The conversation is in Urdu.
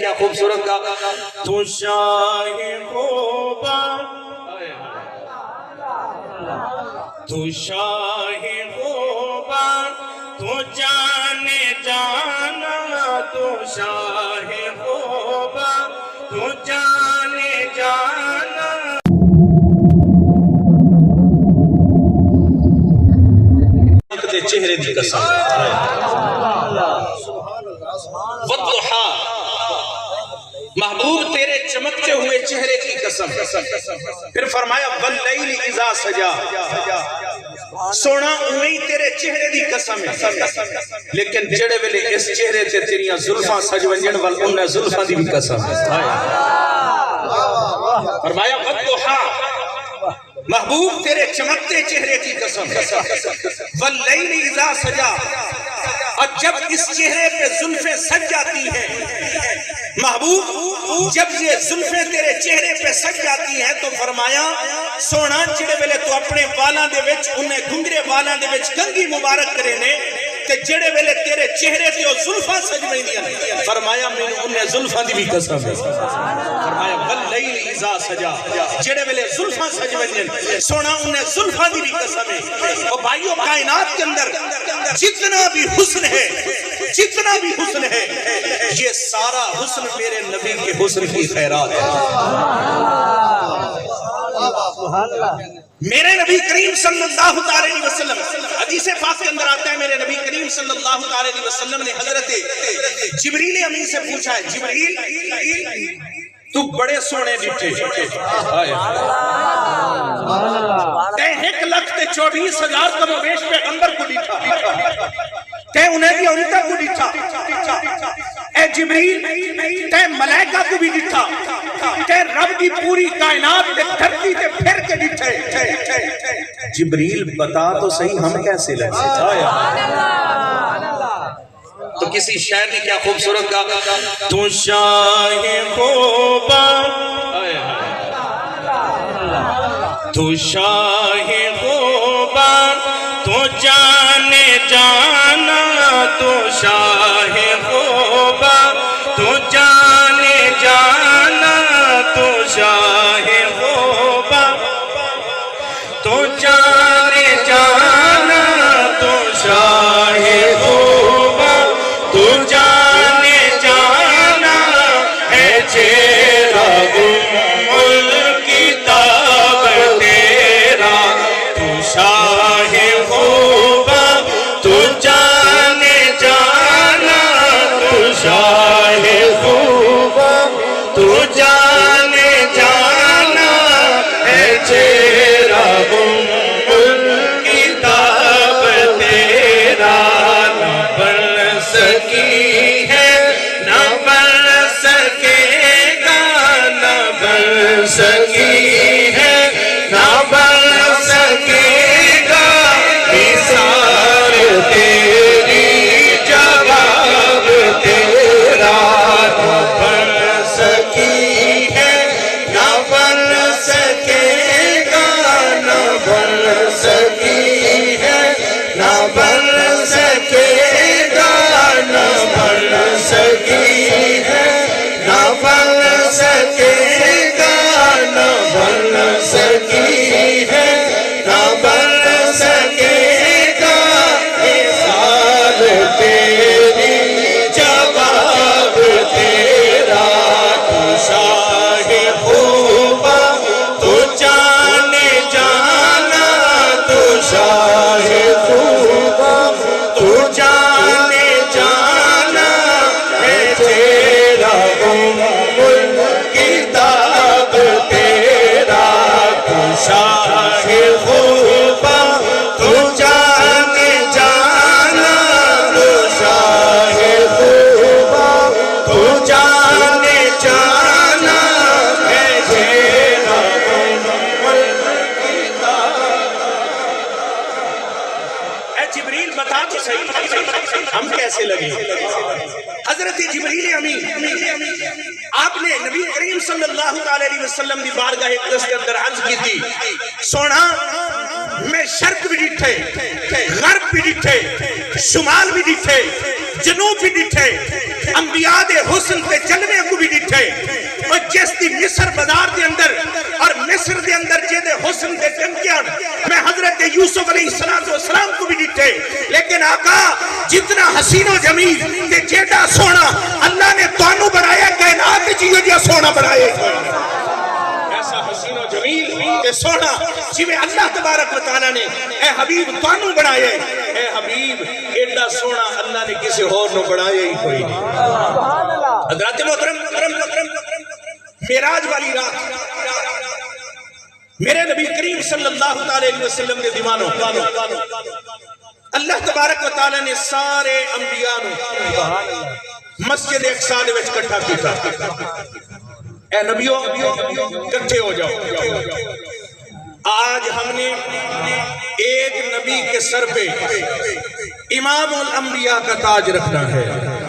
کیا خوبصورت کا تو شاہ خوبا تو شاہ خوبا تو جانے جانا تو شاہ خوبا تو جانے جانا چہرے دی قسم والضحا محبوب تیرے چمکتے ہوئے چہرے کی قسم پھر فرمایا واللیل اذا سجا سونا اوہی تیرے چہرے دی قسم ہے لیکن جڑے ویلے اس چہرے تے تیریاں زلفاں سج ونجن وال انہیں زلفاں دی بھی قسم ہے فرمایا والضحا محبوب تیرے چمکتے چہرے کی قسم واللیل اذا سجا اور جب اس چہرے پہ زلفیں سج جاتی ہیں محبوب جب یہ زلفیں تیرے چہرے پہ سج جاتی ہیں تو فرمایا سونا جڑے ویلے تو اپنے والاں دے وچ انہیں گھنگرے والاں دے وچ کنگھی مبارک کرے نے تے جڑے ویلے تیرے چہرے تے او زلفاں سج ویندیاں فرمایا میں انہیں زلفاں دی بھی قسم ہے فرمایا واللیل اذا سجا جڑے ویلے زلفاں سج ویندیاں سونا انہیں زلفاں دی بھی قسم ہے او بھائیو کائنات کے اندر جتنا بھی حسن ہے یہ سارا حسن میرے نبی کے حسن کی خیرات ہے میرے نبی کریم صلی اللہ علیہ وسلم حدیث پاک کے اندر آتا ہے میرے نبی کریم صلی اللہ علیہ وسلم نے حضرت جبریل امین سے پوچھا ہے جبریل تو بڑے سونے ڈٹھے تے 1,24,000 کم و بیش پیغمبر کو ڈٹھا تے انہیں بھی انتا کو ڈٹھا اے جبریل تے ملائکہ کو بھی ڈٹھا تے رب کی پوری کائنات تے دھرتی تے پھر کے ڈٹھے جبریل بتا تو صحیح ہم کیسے لگے تو کسی شاعر نے کیا خوبصورت کہا تو شاہ خوبا تو شاہ خوبا تو جانے جانا تو شاہ خوبا تو جانے جانا تو شاہ خوبا تو جانے جانا تو شاہ خوبا تو جانے جانا ہے چہرہ الکتاب تیرا تو شاہ خوبا تو جانے جانا تو شاہ خوبا تو جانے جانا ہے چہرہ الکتاب تیرا نہ بن سکی ہے نہ بن سکے گا نہ بن سکی ہے نہ بن سکے گا مثال تیری جواب تیرا نہ بن سکی ہے نہ بن سکے گا نہ بن سکی ہے نہ بن سکے گا نہ بن سکی ہے نہ بن سکے گا نہ بن سکی ہے نہ بن سکے گا مثال تیری جواب تیرا تو شاہ خوبا تو جانے جانا تو شاہ خوبا تو جانے جانا ہے تیرا الکتاب تیرا تو شاہ خوبا تو جانے جانا تو شاہ خوبا تو جانے جانا ہے تیرا اے جبریل بتا تو صحیح ہم کیسے لگے حضرت جبریل امین آپ نے نبی کریم صلی اللہ علیہ وسلم دی بارگاہ اقدس کے اندر عرض کی تھی سونا میں شرق بھی ڈٹھے غرب بھی ڈٹھے شمال بھی ڈٹھے جنوب بھی ڈٹھے انبیاء دے حسن تے جلوے کو بھی ڈٹھے اور جس دی مصر بازار دے اندر اور مصر دے اندر جیدے حسن دے چمکیاں میں حضرت یوسف علیہ السلام کو بھی ڈٹھے لیکن آقا جتنا حسین و جمیل تے جیدہ سونا اللہ نے توانو بنایا کائنات جیو جیا سونا بنایا ایسا حسین و جمیل تے سونا جیوے اللہ تبارک و تعالیٰ نے اے حبیب توانو بنایا اے حبیب ایڈا سونا اللہ نے کسی اور نو بنایا ہی کوئی نہیں حضرات محترم معراج والی رات میرے نبی کریم صلی اللہ علیہ وسلم نے دیوانوں اللہ تبارک و تعالیٰ نے سارے انبیاء نو مسجد اقصیٰ دے وچ کٹھا کیتا اے نبیوں کٹھے ہو جاؤ آج ہم نے ایک نبی کے سر پہ امام الانبیاء کا تاج رکھنا ہے